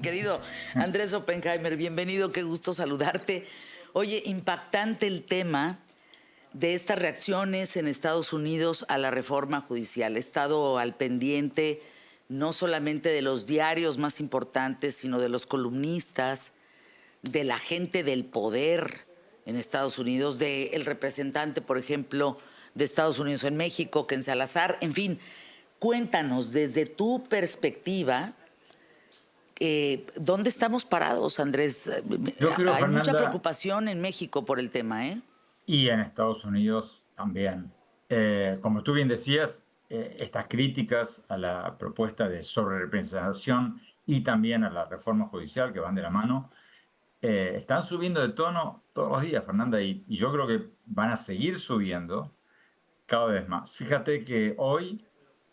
Querido Andrés Oppenheimer, bienvenido, qué gusto saludarte. Oye, impactante el tema de estas reacciones en Estados Unidos a la reforma judicial. He estado al pendiente no solamente de los diarios más importantes, sino de los columnistas, de la gente del poder en Estados Unidos, del representante, por ejemplo, de Estados Unidos en México, Ken Salazar. En fin, cuéntanos desde tu perspectiva. ¿Dónde estamos parados, Andrés? Yo creo, Hay mucha Fernanda, preocupación en México por el tema, ¿eh? y en Estados Unidos también. Como tú bien decías, estas críticas a la propuesta de sobrerepresentación y también a la reforma judicial que van de la mano, están subiendo de tono todos los días, Fernanda, y yo creo que van a seguir subiendo cada vez más. Fíjate que hoy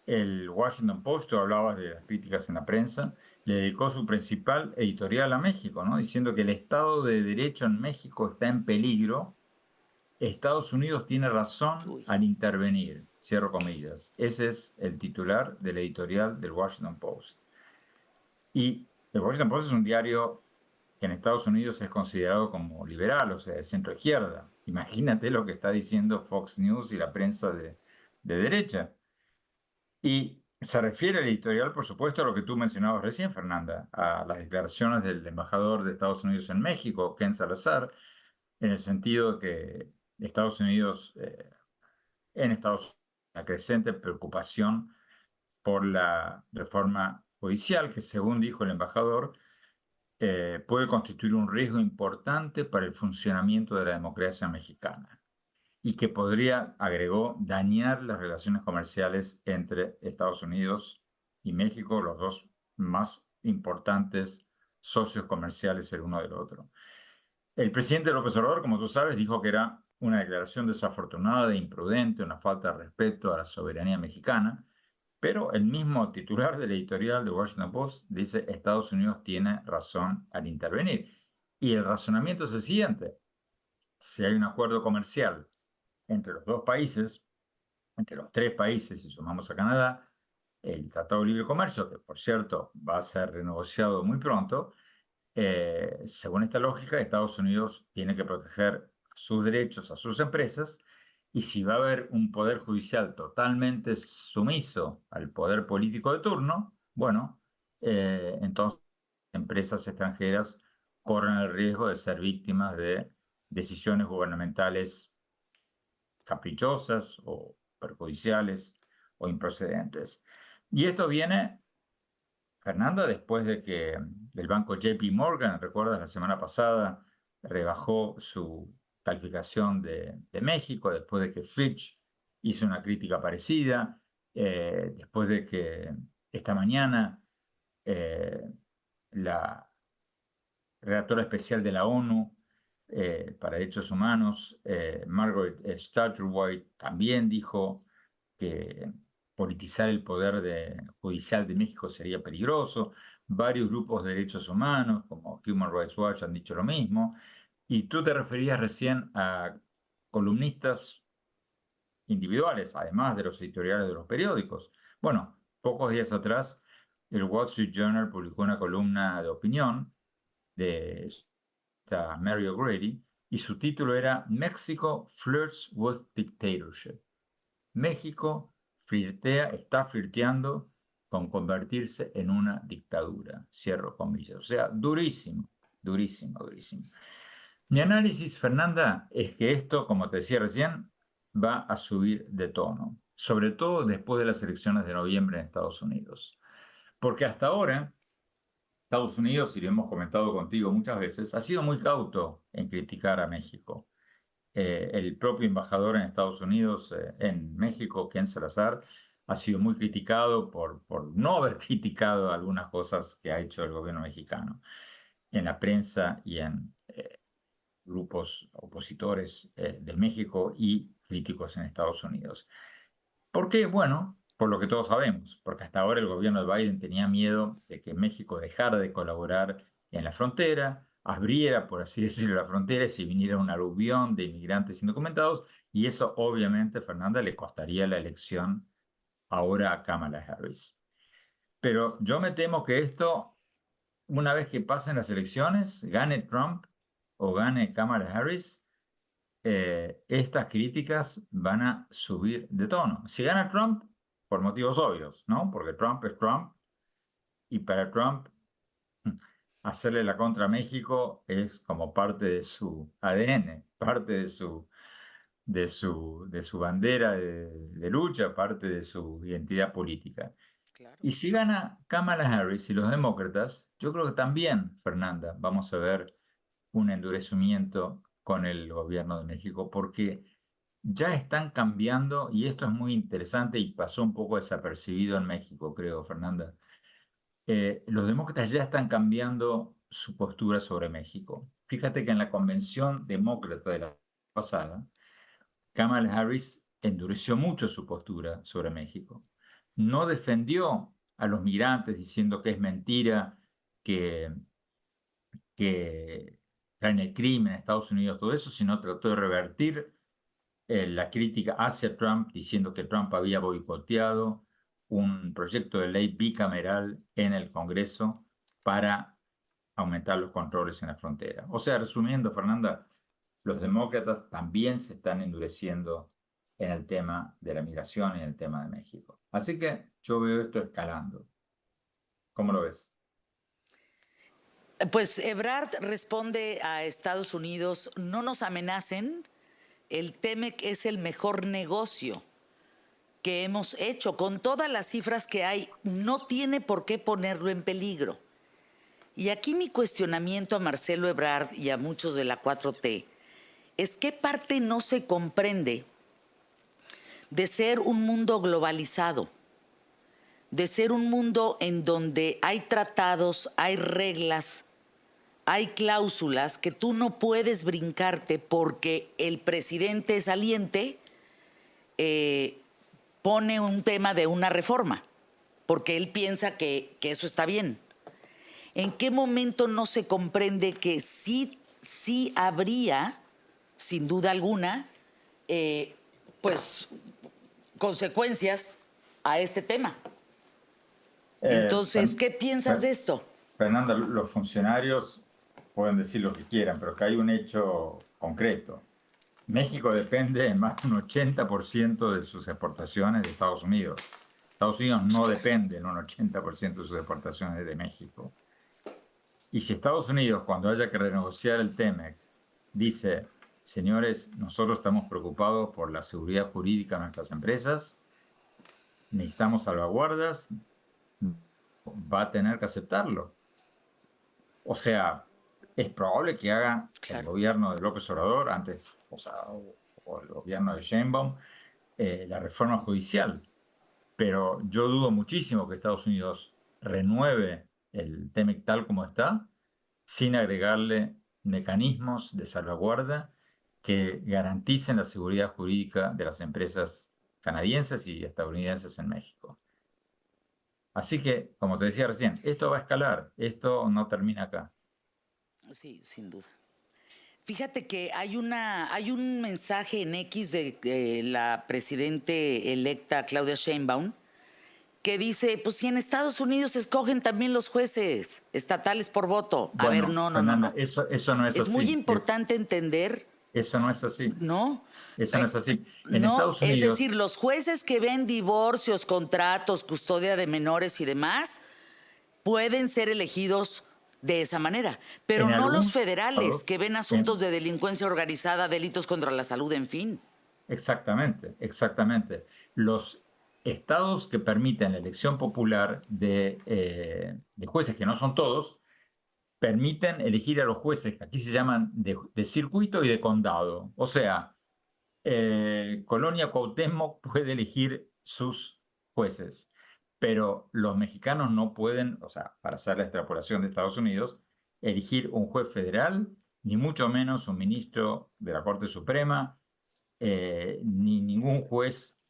el Washington Post, tú hablabas de las críticas en la prensa, le dedicó su principal editorial a México, ¿no? Diciendo que el Estado de Derecho en México está en peligro. Estados Unidos tiene razón Uy. al intervenir, cierro comillas. Ese es el titular del editorial del Washington Post. Y el Washington Post es un diario que en Estados Unidos es considerado como liberal, o sea, de centro izquierda. Imagínate lo que está diciendo Fox News y la prensa de derecha. Y se refiere el editorial, por supuesto, a lo que tú mencionabas recién, Fernanda, a las declaraciones del embajador de Estados Unidos en México, Ken Salazar, en el sentido de que Estados Unidos en Estados Unidos una creciente preocupación por la reforma judicial, que según dijo el embajador, puede constituir un riesgo importante para el funcionamiento de la democracia mexicana y que podría, agregó, dañar las relaciones comerciales entre Estados Unidos y México, los dos más importantes socios comerciales el uno del otro. El presidente López Obrador, como tú sabes, dijo que era una declaración desafortunada e imprudente, una falta de respeto a la soberanía mexicana, pero el mismo titular del editorial de Washington Post dice Estados Unidos tiene razón al intervenir. Y el razonamiento es el siguiente: si hay un acuerdo comercial entre los dos países, entre los tres países, si sumamos a Canadá, el Tratado de Libre Comercio, que por cierto va a ser renegociado muy pronto, según esta lógica, Estados Unidos tiene que proteger sus derechos a sus empresas y si va a haber un poder judicial totalmente sumiso al poder político de turno, bueno, entonces empresas extranjeras corren el riesgo de ser víctimas de decisiones gubernamentales caprichosas o perjudiciales o improcedentes. Y esto viene, Fernanda, después de que el banco JP Morgan, recuerdas, la semana pasada rebajó su calificación de México, después de que Fitch hizo una crítica parecida, después de que esta mañana eh, la relatora especial de la ONU para Derechos Humanos, Margaret Satterwhite, también dijo que politizar el poder judicial de México sería peligroso. Varios grupos de derechos humanos, como Human Rights Watch, han dicho lo mismo. Y tú te referías recién a columnistas individuales, además de los editoriales de los periódicos. Bueno, pocos días atrás, el Wall Street Journal publicó una columna de opinión de Mary O'Grady, y su título era Mexico flirts with dictatorship. México está flirteando con convertirse en una dictadura. Cierro comillas. O sea, durísimo, durísimo, durísimo. Mi análisis, Fernanda, es que esto, como te decía recién, va a subir de tono, sobre todo después de las elecciones de noviembre en Estados Unidos. Porque hasta ahora Estados Unidos, y lo hemos comentado contigo muchas veces, ha sido muy cauto en criticar a México. El propio embajador en Estados Unidos, en México, Ken Salazar, ha sido muy criticado por no haber criticado algunas cosas que ha hecho el gobierno mexicano en la prensa y en grupos opositores de México y críticos en Estados Unidos. ¿Por qué? Bueno, por lo que todos sabemos, porque hasta ahora el gobierno de Biden tenía miedo de que México dejara de colaborar en la frontera, abriera, por así decirlo, la frontera y si viniera un aluvión de inmigrantes indocumentados, y eso obviamente, Fernanda, le costaría la elección ahora a Kamala Harris. Pero yo me temo que esto una vez que pasen las elecciones, gane Trump o gane Kamala Harris, estas críticas van a subir de tono. Si gana Trump, por motivos obvios, ¿no? Porque Trump es Trump y para Trump hacerle la contra a México es como parte de su ADN, parte de su bandera de lucha, parte de su identidad política. Claro. Y si gana Kamala Harris y los demócratas, yo creo que también, Fernanda, vamos a ver un endurecimiento con el gobierno de México, porque ya están cambiando, y esto es muy interesante y pasó un poco desapercibido en México, creo, Fernanda. Los demócratas ya están cambiando su postura sobre México. Fíjate que en la convención demócrata de la pasada, Kamala Harris endureció mucho su postura sobre México. No defendió a los migrantes diciendo que es mentira que, que traen el crimen en Estados Unidos, todo eso, sino trató de revertir la crítica hacia Trump diciendo que Trump había boicoteado un proyecto de ley bicameral en el Congreso para aumentar los controles en la frontera. O sea, resumiendo, Fernanda, los demócratas también se están endureciendo en el tema de la migración y en el tema de México. Así que yo veo esto escalando. ¿Cómo lo ves? Pues Ebrard responde a Estados Unidos, no nos amenacen, el TEMEC es el mejor negocio que hemos hecho. Con todas las cifras que hay, no tiene por qué ponerlo en peligro. Y aquí mi cuestionamiento a Marcelo Ebrard y a muchos de la 4T es qué parte no se comprende de ser un mundo globalizado, de ser un mundo en donde hay tratados, hay reglas, hay cláusulas que tú no puedes brincarte porque el presidente saliente pone un tema de una reforma, porque él piensa que eso está bien. ¿En qué momento no se comprende que sí habría, sin duda alguna, pues consecuencias a este tema? Entonces, ¿qué piensas de esto? Fernanda, los funcionarios pueden decir lo que quieran, pero que hay un hecho concreto. México depende en más de un 80% de sus exportaciones de Estados Unidos. Estados Unidos no depende en un 80% de sus exportaciones de México. Y si Estados Unidos, cuando haya que renegociar el TEMEC, dice, señores, nosotros estamos preocupados por la seguridad jurídica de nuestras empresas, necesitamos salvaguardas, va a tener que aceptarlo. O sea, es probable que haga el Claro. gobierno de López Obrador, antes, o el gobierno de Sheinbaum, la reforma judicial. Pero yo dudo muchísimo que Estados Unidos renueve el TEMEC tal como está, sin agregarle mecanismos de salvaguarda que garanticen la seguridad jurídica de las empresas canadienses y estadounidenses en México. Así que, como te decía recién, esto va a escalar, esto no termina acá. Sí, sin duda. Fíjate que hay un mensaje en X de la presidente electa Claudia Sheinbaum que dice, pues si en Estados Unidos escogen también los jueces estatales por voto. A ver, Bueno, no, no, no, Fernanda, no. eso no es Es muy así. importante entender, Eso no es así. ¿no? Eso no es así. En No, Estados es Unidos, decir, los jueces que ven divorcios, contratos, custodia de menores y demás, pueden ser elegidos de esa manera, pero en no los algunos federales que estados, ven asuntos de delincuencia organizada, delitos contra la salud, en fin. exactamente, exactamente. Los estados que permiten la elección popular de jueces, que no son todos, permiten elegir a los jueces, que aquí se llaman de circuito y de condado. O sea, Colonia Cuauhtémoc puede elegir sus jueces, pero los mexicanos no pueden, o sea, para hacer la extrapolación de Estados Unidos, elegir un juez federal, ni mucho menos un ministro de la Corte Suprema, ni ningún juez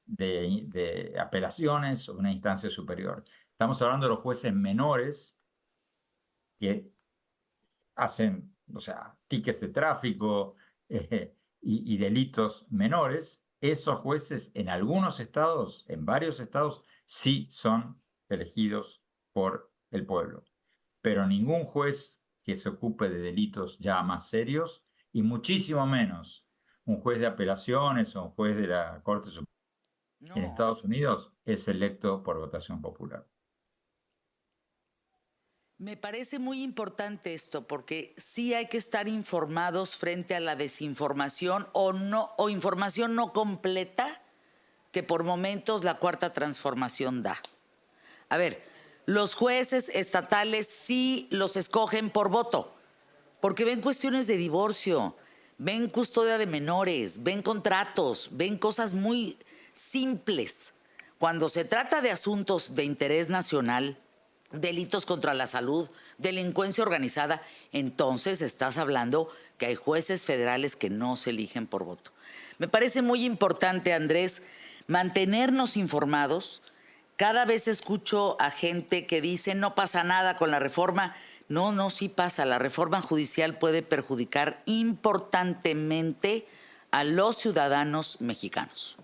de apelaciones o una instancia superior. Estamos hablando de los jueces menores que hacen, o sea, tickets de tráfico y delitos menores. Esos jueces en algunos estados, en varios estados, sí son elegidos por el pueblo. pero ningún juez que se ocupe de delitos ya más serios, y muchísimo menos un juez de apelaciones o un juez de la Corte Suprema en No. Estados Unidos, es electo por votación popular. Me parece muy importante esto porque sí hay que estar informados frente a la desinformación o no, o información no completa que por momentos la Cuarta Transformación da. A ver, los jueces estatales sí los escogen por voto, porque ven cuestiones de divorcio, ven custodia de menores, ven contratos, ven cosas muy simples. Cuando se trata de asuntos de interés nacional, delitos contra la salud, delincuencia organizada, entonces estás hablando que hay jueces federales que no se eligen por voto. Me parece muy importante, Andrés, mantenernos informados. Cada vez escucho a gente que dice no pasa nada con la reforma. No, sí pasa. La reforma judicial puede perjudicar importantemente a los ciudadanos mexicanos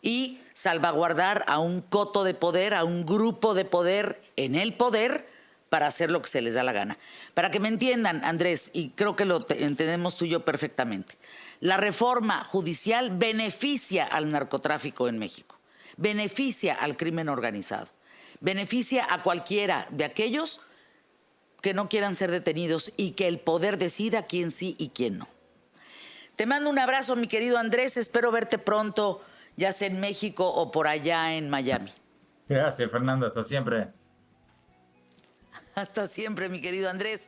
y salvaguardar a un coto de poder, a un grupo de poder en el poder para hacer lo que se les da la gana. Para que me entiendan, Andrés, y creo que lo entendemos tú y yo perfectamente, la reforma judicial beneficia al narcotráfico en México, beneficia al crimen organizado, beneficia a cualquiera de aquellos que no quieran ser detenidos y que el poder decida quién sí y quién no. Te mando un abrazo, mi querido Andrés, espero verte pronto, ya sea en México o por allá en Miami. Gracias, Fernando, hasta siempre. Hasta siempre, mi querido Andrés.